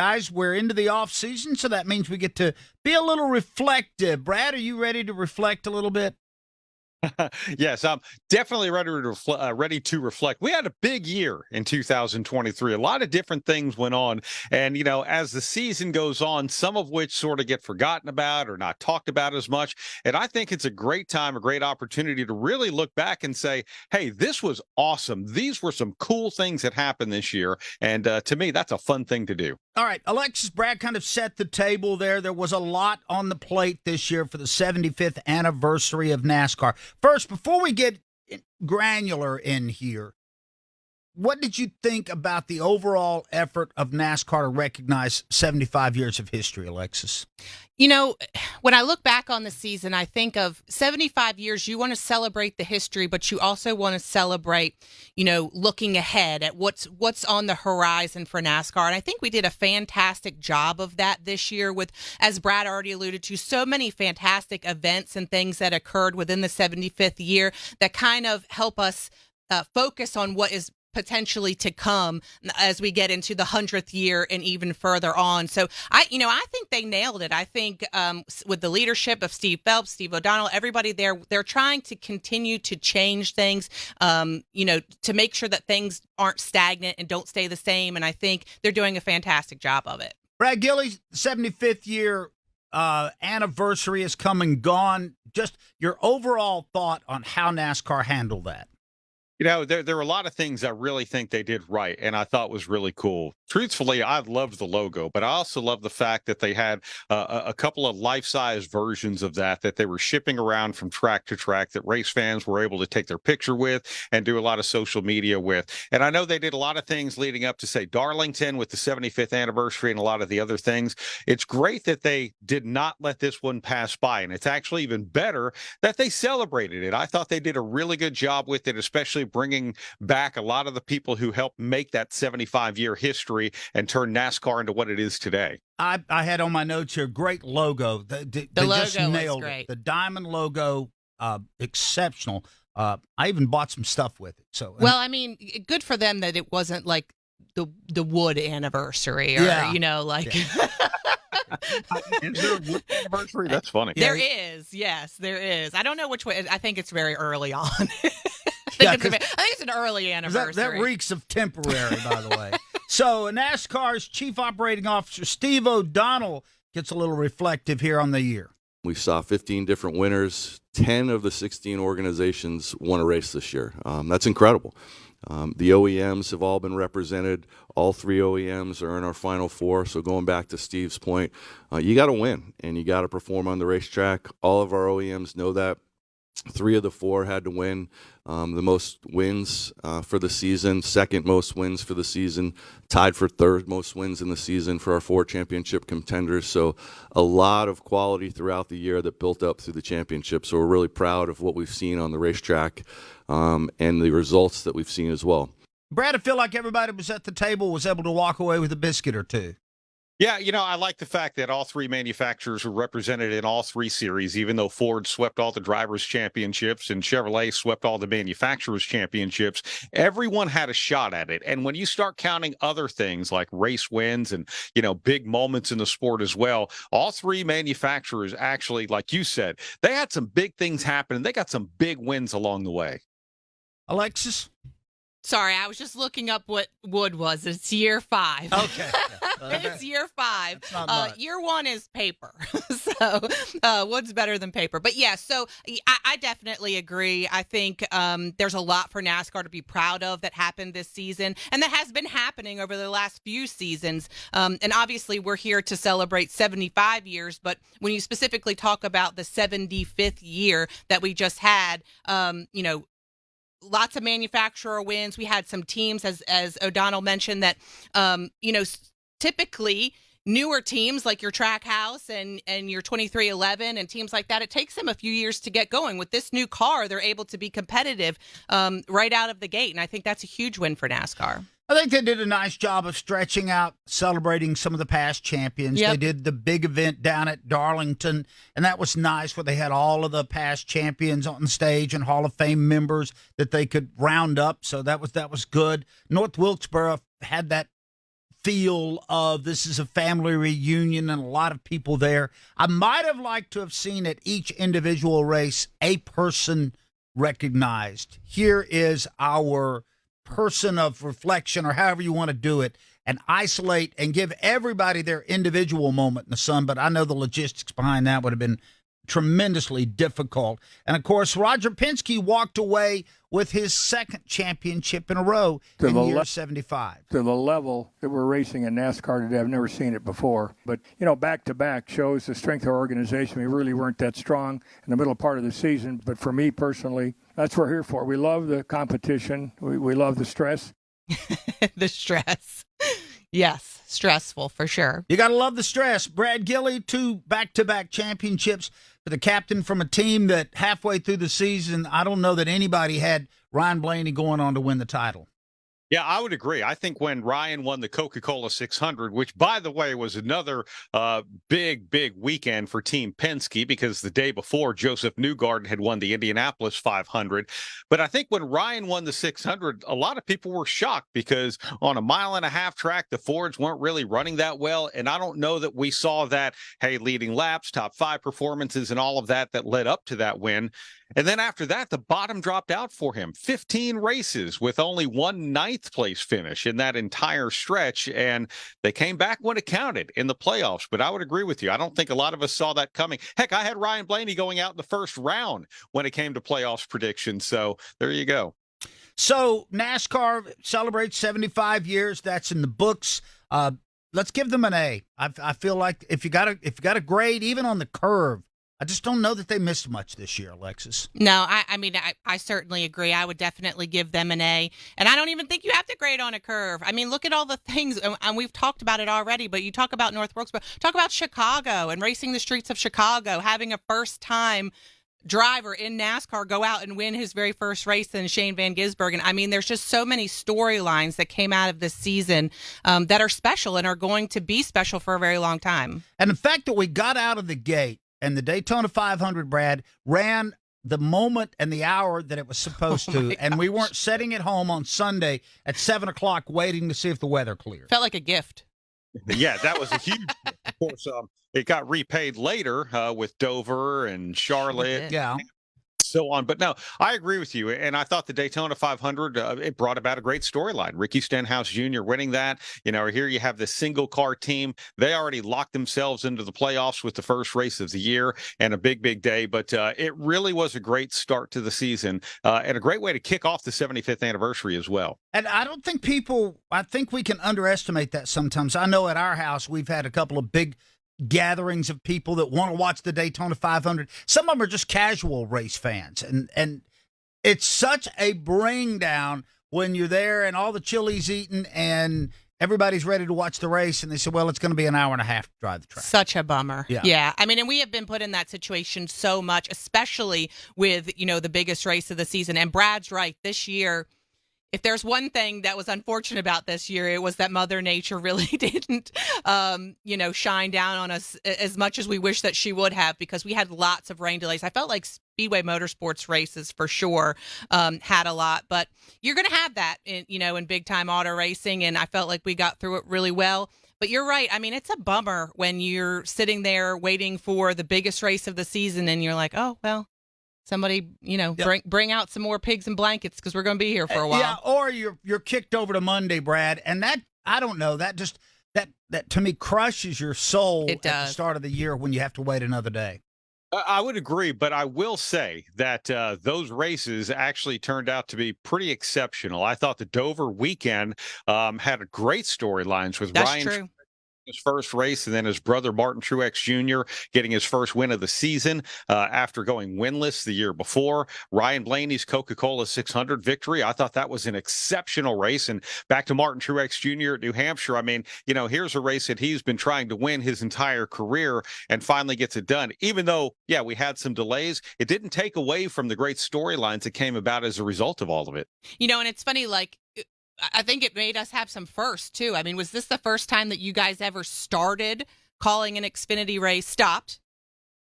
Guys, we're into the off season, so that means we get to be a little reflective. Brad, are you ready to reflect a little bit? Yes, I'm definitely ready to reflect. We had a big year in 2023. A lot of different things went on. And, as the season goes on, some of which sort of get forgotten about or not talked about as much. And I think it's a great time, a great opportunity to really look back and say, hey, this was awesome. These were some cool things that happened this year. And to me, that's a fun thing to do. All right, Alexis, Brad kind of set the table there. There was a lot on the plate this year for the 75th anniversary of NASCAR. First, before we get granular in here, what did you think about the overall effort of NASCAR to recognize 75 years of history, Alexis? When I look back on the season, I think of 75 years, you want to celebrate the history, but you also want to celebrate, looking ahead at what's on the horizon for NASCAR. And I think we did a fantastic job of that this year with, as Brad already alluded to, so many fantastic events and things that occurred within the 75th year that kind of help us focus on what is potentially to come as we get into the 100th year and even further on. So I think they nailed it. I think with the leadership of Steve Phelps, Steve O'Donnell, everybody there, they're trying to continue to change things, to make sure that things aren't stagnant and don't stay the same. And I think they're doing a fantastic job of it. Brad Gilly, 75th year anniversary is come and gone. Just your overall thought on how NASCAR handled that. There are a lot of things I really think they did right, and I thought was really cool. Truthfully, I loved the logo, but I also love the fact that they had a couple of life-size versions of that they were shipping around from track to track that race fans were able to take their picture with and do a lot of social media with. And I know they did a lot of things leading up to, say, Darlington with the 75th anniversary and a lot of the other things. It's great that they did not let this one pass by, and it's actually even better that they celebrated it. I thought they did a really good job with it, especially bringing back a lot of the people who helped make that 75-year history and turn NASCAR into what it is today. I had on my notes here, great logo. They logo just nailed was great. it. The diamond logo, exceptional. I even bought some stuff with it. So, well, I mean, good for them that it wasn't like the wood anniversary or, Yeah. Yeah. Is there a wood anniversary? That's funny. There is. Yes, there is. I don't know which way. I think it's very early on. I think it's an early anniversary. That reeks of temporary, by the way. So NASCAR's Chief Operating Officer, Steve O'Donnell, gets a little reflective here on the year. We saw 15 different winners. 10 of the 16 organizations won a race this year. That's incredible. The OEMs have all been represented. All 3 OEMs are in our Final Four. So going back to Steve's point, you got to win, and you got to perform on the racetrack. All of our OEMs know that. 3 of the 4 had to win. The most wins for the season, second most wins for the season, tied for third most wins in the season for our 4 championship contenders. So a lot of quality throughout the year that built up through the championship. So we're really proud of what we've seen on the racetrack and the results that we've seen as well. Brad, I feel like everybody was at the table was able to walk away with a biscuit or two. Yeah, I like the fact that all 3 manufacturers were represented in all 3 series, even though Ford swept all the drivers' championships and Chevrolet swept all the manufacturers' championships. Everyone had a shot at it. And when you start counting other things like race wins and, big moments in the sport as well, all 3 manufacturers actually, like you said, they had some big things happen and they got some big wins along the way. Alexis? Sorry, I was just looking up what wood was. It's year 5. Okay. It's year 5. Year 1 is paper. So wood's better than paper. But yeah, so I definitely agree. I think there's a lot for NASCAR to be proud of that happened this season and that has been happening over the last few seasons. And obviously we're here to celebrate 75 years. But when you specifically talk about the 75th year that we just had, lots of manufacturer wins. We had some teams, as O'Donnell mentioned, that, typically newer teams like your Trackhouse and your 2311 and teams like that, it takes them a few years to get going. With this new car, they're able to be competitive right out of the gate, and I think that's a huge win for NASCAR. I think they did a nice job of stretching out, celebrating some of the past champions. Yep. They did the big event down at Darlington, and that was nice where they had all of the past champions on stage and Hall of Fame members that they could round up. So that was good. North Wilkesboro had that feel of this is a family reunion and a lot of people there. I might have liked to have seen at each individual race a person recognized. Here is our person of reflection, or however you want to do it, and isolate and give everybody their individual moment in the sun. But I know the logistics behind that would have been tremendously difficult. And of course, Roger Penske walked away with his second championship in a row in year 75. To the level that we're racing in NASCAR today, I've never seen it before. But, back-to-back shows the strength of our organization. We really weren't that strong in the middle part of the season. But for me personally, that's what we're here for. We love the competition. We love the stress. The stress. Yes, stressful for sure. You got to love the stress. Brad Gilly, 2 back-to-back championships for the captain from a team that halfway through the season, I don't know that anybody had Ryan Blaney going on to win the title. Yeah, I would agree. I think when Ryan won the Coca-Cola 600, which, by the way, was another big weekend for Team Penske, because the day before, Joseph Newgarden had won the Indianapolis 500. But I think when Ryan won the 600, a lot of people were shocked because on a 1.5-mile track, the Fords weren't really running that well. And I don't know that we saw that, leading laps, top 5 performances, and all of that led up to that win. And then after that, the bottom dropped out for him. 15 races with only 1 ninth place finish in that entire stretch. And they came back when it counted in the playoffs. But I would agree with you. I don't think a lot of us saw that coming. Heck, I had Ryan Blaney going out in the first round when it came to playoffs predictions. So there you go. So NASCAR celebrates 75 years. That's in the books. Let's give them an A. I feel like if you got a grade, even on the curve, I just don't know that they missed much this year, Alexis. No, I certainly agree. I would definitely give them an A. And I don't even think you have to grade on a curve. I mean, look at all the things, and we've talked about it already, but you talk about North Wilkesboro, talk about Chicago and racing the streets of Chicago, having a first-time driver in NASCAR go out and win his very first race in Shane Van Gisbergen. I mean, there's just so many storylines that came out of this season that are special and are going to be special for a very long time. And the fact that we got out of the gate and the Daytona 500, Brad, ran the moment and the hour that it was supposed to, and we weren't sitting at home on Sunday at 7 o'clock waiting to see if the weather cleared. Felt like a gift. Yeah, that was a huge. Of course, it got repaid later with Dover and Charlotte. Yeah. So on. But no, I agree with you. And I thought the Daytona 500, it brought about a great storyline. Ricky Stenhouse Jr. winning that. Here you have this single car team. They already locked themselves into the playoffs with the first race of the year and a big day. But it really was a great start to the season and a great way to kick off the 75th anniversary as well. And I don't think I think we can underestimate that sometimes. I know at our house, we've had a couple of big gatherings of people that want to watch the Daytona 500. Some of them are just casual race fans. And it's such a bring down when you're there and all the chili's eaten and everybody's ready to watch the race. And they say, well, it's going to be an hour and a half to drive the track. Such a bummer. Yeah. I mean, and we have been put in that situation so much, especially with, the biggest race of the season. And Brad's right. This year, if there's one thing that was unfortunate about this year, it was that Mother Nature really didn't, shine down on us as much as we wish that she would have, because we had lots of rain delays. I felt like Speedway Motorsports races for sure had a lot, but you're going to have that in big time auto racing. And I felt like we got through it really well. But you're right. I mean, it's a bummer when you're sitting there waiting for the biggest race of the season and you're like, oh, well, somebody, bring out some more pigs and blankets because we're going to be here for a while. Yeah, or you're kicked over to Monday, Brad, and that, I don't know, that just that to me crushes your soul at the start of the year when you have to wait another day. I would agree, but I will say that those races actually turned out to be pretty exceptional. I thought the Dover weekend had a great storylines with That's Ryan. True. His first race, and then his brother Martin Truex Jr. getting his first win of the season after going winless the year before. Ryan Blaney's Coca-Cola 600 victory. I thought that was an exceptional race. And back to Martin Truex Jr. at New Hampshire. I mean, here's a race that he's been trying to win his entire career and finally gets it done. Even though, we had some delays, it didn't take away from the great storylines that came about as a result of all of it. And it's funny, I think it made us have some firsts, too. I mean, was this the first time that you guys ever started calling an Xfinity race, stopped,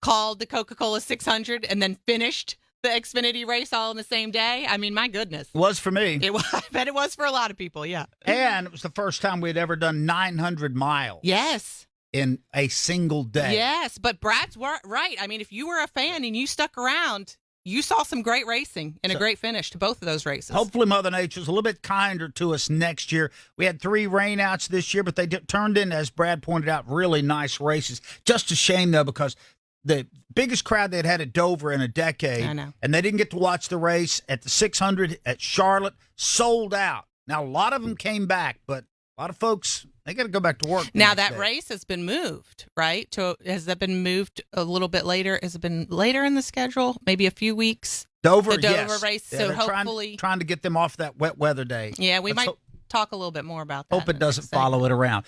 called the Coca-Cola 600, and then finished the Xfinity race all in the same day? I mean, my goodness. It was for me. It was, I bet it was for a lot of people, yeah. And it was the first time we'd ever done 900 miles. Yes. In a single day. Yes, but Brad's right. I mean, if you were a fan and you stuck around, you saw some great racing and a great finish to both of those races. Hopefully Mother Nature's a little bit kinder to us next year. We had 3 rainouts this year, but they turned in, as Brad pointed out, really nice races. Just a shame, though, because the biggest crowd they'd had at Dover in a decade, I know. and they didn't get to watch the race at the 600 at Charlotte, sold out. Now, a lot of them came back, but a lot of folks, they got to go back to work. Now that race has been moved, right? Has that been moved a little bit later? Has it been later in the schedule? Maybe a few weeks? Dover, the Dover yes. race. Yeah, So they're hopefully, trying to get them off that wet weather day. yeah, we Let's might talk a little bit more about that. hope it doesn't follow it around.